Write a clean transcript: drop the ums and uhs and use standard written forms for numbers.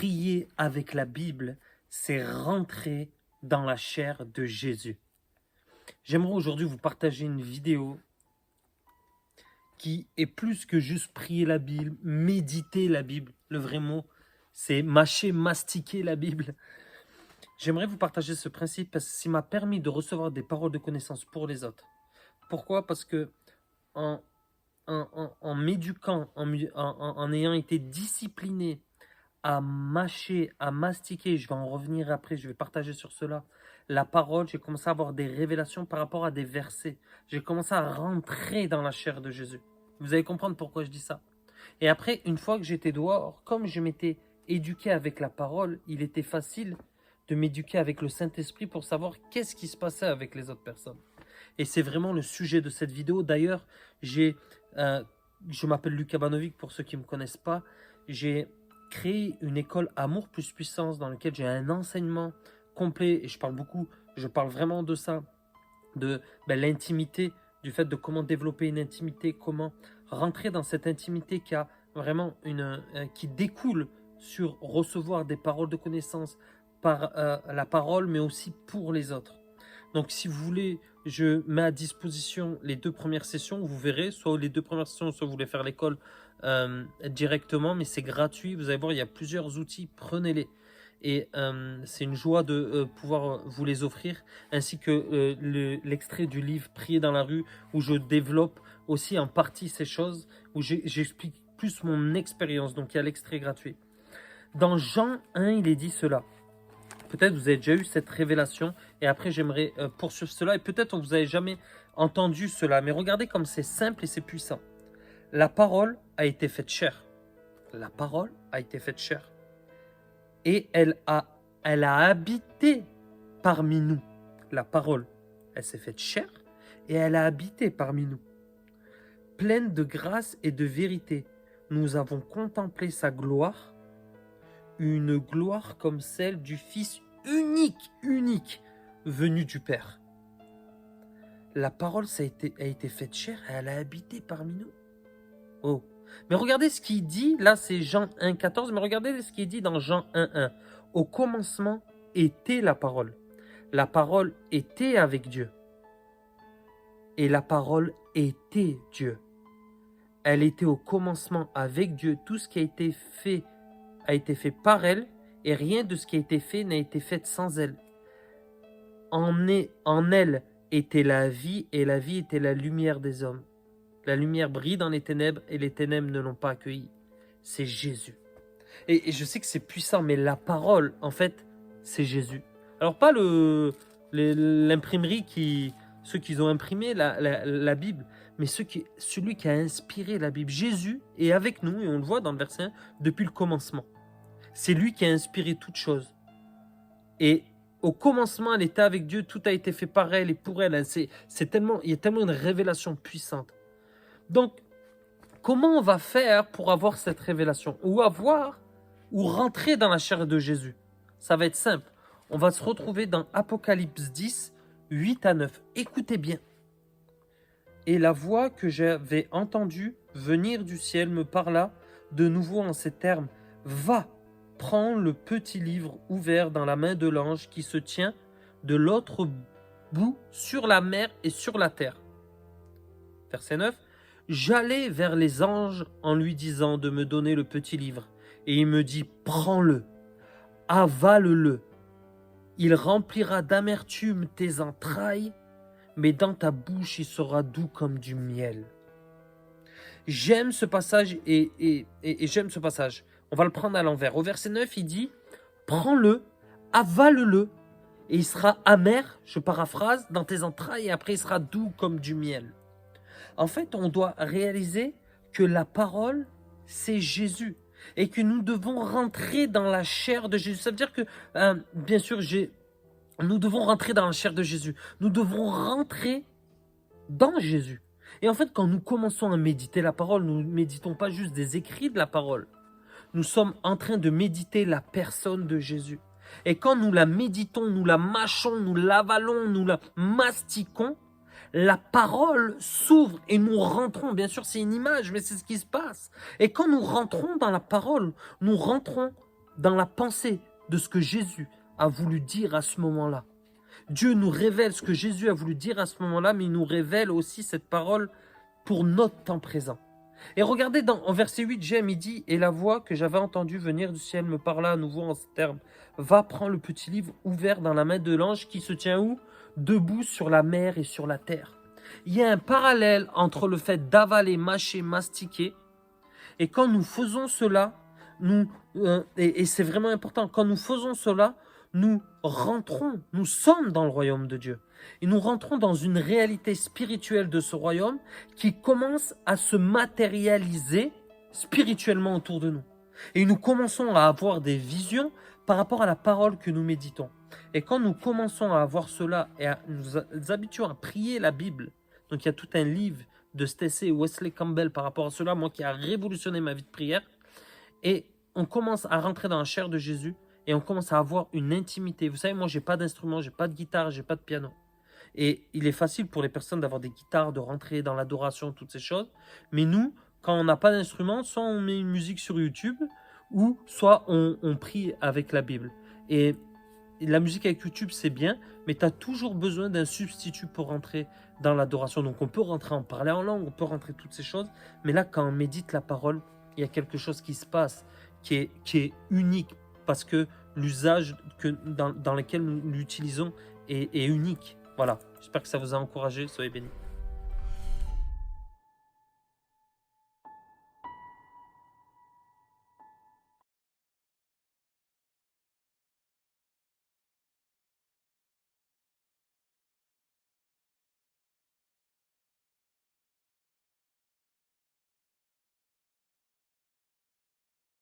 prier avec la Bible, c'est rentrer dans la chair de Jésus. J'aimerais aujourd'hui vous partager une vidéo qui est plus que juste prier la Bible, méditer la Bible. Le vrai mot, c'est mâcher, mastiquer la Bible. J'aimerais vous partager ce principe parce que ça m'a permis de recevoir des paroles de connaissance pour les autres. Pourquoi? Parce que en m'éduquant, en ayant été discipliné à mâcher, à mastiquer, je vais en revenir après, je vais partager sur cela, la parole, j'ai commencé à avoir des révélations par rapport à des versets. J'ai commencé à rentrer dans la chair de Jésus. Vous allez comprendre pourquoi je dis ça. Et après, une fois que j'étais dehors, comme je m'étais éduqué avec la parole, il était facile de m'éduquer avec le Saint-Esprit pour savoir qu'est-ce qui se passait avec les autres personnes. Et c'est vraiment le sujet de cette vidéo. D'ailleurs, je m'appelle Lucas Banovic pour ceux qui ne me connaissent pas. J'ai créé une école Amour plus Puissance dans laquelle j'ai un enseignement complet et je parle vraiment de ça, de l'intimité, du fait de comment développer une intimité, comment rentrer dans cette intimité qui a vraiment qui découle sur recevoir des paroles de connaissance par la parole, mais aussi pour les autres. Donc si vous voulez, je mets à disposition les 2 premières sessions, vous verrez, soit les 2 premières sessions, soit vous voulez faire l'école directement, mais c'est gratuit, vous allez voir, il y a plusieurs outils, prenez-les. Et c'est une joie de pouvoir vous les offrir, ainsi que l'extrait du livre Prier dans la rue, où je développe aussi en partie ces choses, où j'explique plus mon expérience, donc il y a l'extrait gratuit. Dans Jean 1, il est dit cela. Peut-être vous avez déjà eu cette révélation et après j'aimerais poursuivre cela et peut-être vous n'avez jamais entendu cela. Mais regardez comme c'est simple et c'est puissant. La parole a été faite chair. La parole a été faite chair. Et elle a habité parmi nous. La parole, elle s'est faite chair et elle a habité parmi nous. Pleine de grâce et de vérité, nous avons contemplé sa gloire, une gloire comme celle du Fils unique, venu du Père. La parole a été faite chair et elle a habité parmi nous. Oh, mais regardez ce qu'il dit, là c'est Jean 1,14, mais regardez ce qu'il dit dans Jean 1,1. Au commencement était la parole. La parole était avec Dieu. Et la parole était Dieu. Elle était au commencement avec Dieu. Tout ce qui a été fait par elle, et rien de ce qui a été fait n'a été fait sans elle. En elle était la vie, et la vie était la lumière des hommes. La lumière brille dans les ténèbres, et les ténèbres ne l'ont pas accueillie. C'est Jésus. Et je sais que c'est puissant, mais la parole, en fait, c'est Jésus. Alors pas l'imprimerie, ceux qui ont imprimé la Bible, mais celui qui a inspiré la Bible. Jésus est avec nous, et on le voit dans le verset 1, depuis le commencement. C'est lui qui a inspiré toute chose. Et au commencement, elle était avec Dieu, tout a été fait par elle et pour elle. Il y a tellement une révélation puissante. Donc, comment on va faire pour avoir cette révélation? Ou rentrer dans la chair de Jésus? Ça va être simple. On va se retrouver dans Apocalypse 10, 8 à 9. Écoutez bien. Et la voix que j'avais entendue venir du ciel me parla de nouveau en ces termes. Va, prends le petit livre ouvert dans la main de l'ange qui se tient de l'autre bout sur la mer et sur la terre. Verset 9. J'allai vers les anges en lui disant de me donner le petit livre. Et il me dit, prends-le, avale-le. Il remplira d'amertume tes entrailles, mais dans ta bouche il sera doux comme du miel. J'aime ce passage et j'aime ce passage. On va le prendre à l'envers. Au verset 9, il dit, prends-le, avale-le, et il sera amer, je paraphrase, dans tes entrailles, et après il sera doux comme du miel. En fait, on doit réaliser que la parole, c'est Jésus, et que nous devons rentrer dans la chair de Jésus. Ça veut dire que, bien sûr, nous devons rentrer dans la chair de Jésus. Nous devons rentrer dans Jésus. Et en fait, quand nous commençons à méditer la parole, nous ne méditons pas juste des écrits de la parole. Nous sommes en train de méditer la personne de Jésus. Et quand nous la méditons, nous la mâchons, nous l'avalons, nous la mastiquons, la parole s'ouvre et nous rentrons. Bien sûr, c'est une image, mais c'est ce qui se passe. Et quand nous rentrons dans la parole, nous rentrons dans la pensée de ce que Jésus a voulu dire à ce moment-là. Dieu nous révèle ce que Jésus a voulu dire à ce moment-là, mais il nous révèle aussi cette parole pour notre temps présent. Et regardez en verset 8, J'aime, il dit « Et la voix que j'avais entendue venir du ciel me parla à nouveau en ces termes. Va, prends le petit livre ouvert dans la main de l'ange qui se tient où? Debout sur la mer et sur la terre. » Il y a un parallèle entre le fait d'avaler, mâcher, mastiquer. Et quand nous faisons cela, et c'est vraiment important, quand nous faisons cela, nous rentrons, nous sommes dans le royaume de Dieu. Et nous rentrons dans une réalité spirituelle de ce royaume qui commence à se matérialiser spirituellement autour de nous. Et nous commençons à avoir des visions par rapport à la parole que nous méditons. Et quand nous commençons à avoir cela et à nous habituons à prier la Bible, donc il y a tout un livre de Stacey et Wesley Campbell par rapport à cela, moi qui a révolutionné ma vie de prière, et on commence à rentrer dans la chair de Jésus et on commence à avoir une intimité. Vous savez, moi j'ai pas d'instrument, j'ai pas de guitare, j'ai pas de piano. Et il est facile pour les personnes d'avoir des guitares, de rentrer dans l'adoration, toutes ces choses. Mais nous, quand on n'a pas d'instrument, soit on met une musique sur YouTube, ou soit on prie avec la Bible. Et la musique avec YouTube, c'est bien, mais tu as toujours besoin d'un substitut pour rentrer dans l'adoration. Donc on peut rentrer en parler en langue, on peut rentrer toutes ces choses. Mais là, quand on médite la parole, il y a quelque chose qui se passe, qui est unique, parce que l'usage dans lequel nous l'utilisons est unique. Voilà, j'espère que ça vous a encouragé, soyez bénis.